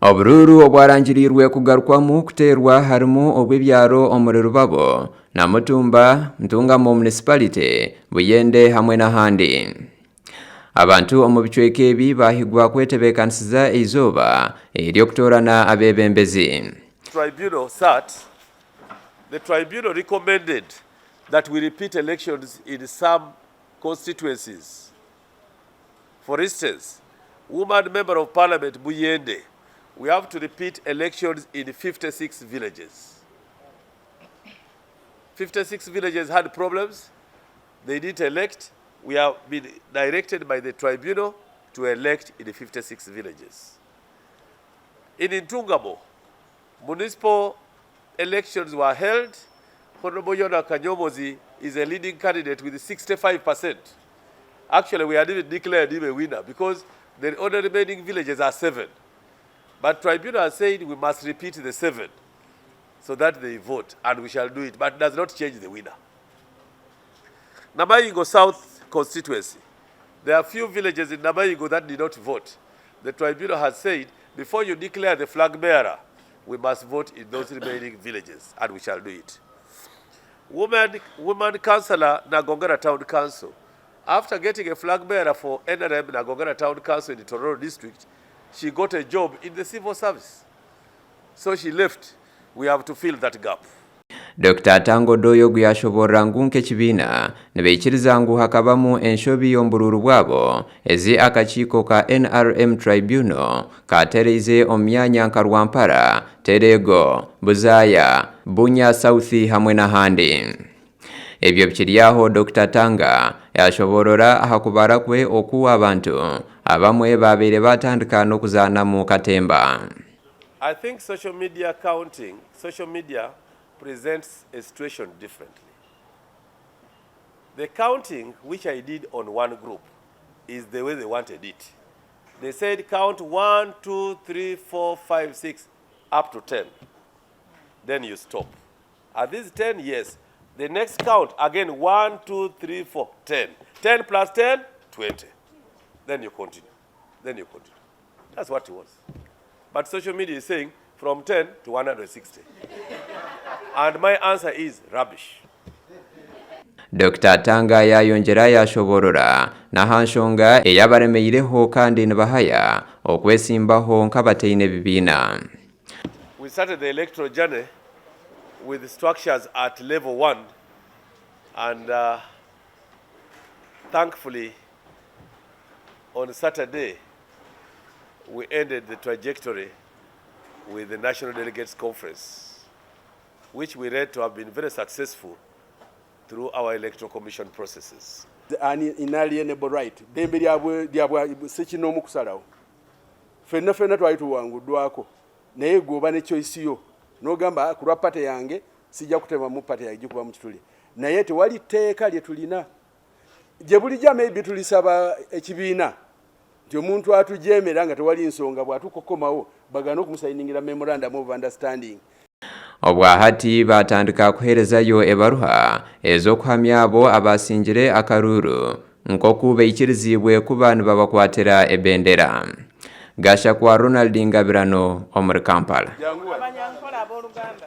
Oburuuru obwarangirirwe kugarikwamu kuteerwa harimu obw'ebyaro omuri Rubabo na Mutumba, Ntungamo municipality, Buyende hamwe n'ahandi. Abantu omu bicweka ebi bahigwa kwetebeekanisiza izooba ery'okutoorana abeebembezi. The tribunal recommended that we repeat elections in some constituencies. For instance, woman member of parliament Buyende, we have to repeat elections in 56 villages. 56 villages had problems. They didn't elect. We have been directed by the tribunal to elect in the 56 villages. In Ntungamo, municipal elections were held. Honorable Yona Kanyomozi is a leading candidate with 65%. Actually, we had even declared him a winner because the other remaining villages are 7. But tribunal has said we must repeat the 7 so that they vote, and we shall do it, but it does not change the winner. Namayingo South constituency, there are few villages in Namayingo that did not vote. The tribunal has said, before you declare the flag bearer, we must vote in those remaining villages, and we shall do it. Woman councillor Nagongera Town Council, after getting a flag bearer for NRM Nagongera Town Council in the Tororo district, she got a job in the civil service. So she left. We have to fill that gap. Dr. Tango Doyo gwashoborra ngunke kibiina ne beekiriza ngu hakabamu enshobi y'oburuuru bwabo ezi akakiiko ka NRM Tribunal katereize omyanya nka Rwampara, Terego, Buzaaya, Bunya South hamwe n'ahandi. Ebyo bikiryaho Dr. Tanga yashoborora ahakubara kwe okuwa abantu abamwe babeere batandika n'okuzaana mu katemba. I think social media presents a situation differently. The counting which I did on one group is the way they wanted it. They said count 1, 2, 3, 4, 5, 6 up to 10. Then you stop. At this 10, yes. The next count again 1, 2, 3, 4, 10. 10 plus 10, 20. Then you continue. That's what it was. But social media is saying from 10 to 160. And my answer is rubbish. Dr. Tanga yayongera yashoborora na hanshonga eyabaremeireho kandi nibahaya okwesimbaho nk'abateine bibiina. We started the electoral journey with structures at level 1, and thankfully on Saturday we ended the trajectory with the National Delegates Conference, which we read to have been very successful through our electoral commission processes. An inalienable right. Dembe lyabwe sekinomu kusalawo. Fenna twaituwanguddwako. Naye gwoba ne choice yo. N'ogamba ku lwa pate yange sijja kutema mu pate yange kuba mu kituli. Naye tewali tteeka lye tulina. Gye bulijja maybe tulisaba ekibiina. Nti omuntu atujemera nga tewali nsonga bw'atukokomawo bagana okumusayiningira memorandum of understanding. Obwahati batandika kuherezayo ebaruha ez'okuhamya abo abasingire akaruuru nk'oku beikirizibwe kuba nibabakwatira ebendera. Gasha kwa Ronald Ngabirano omuri Kampala.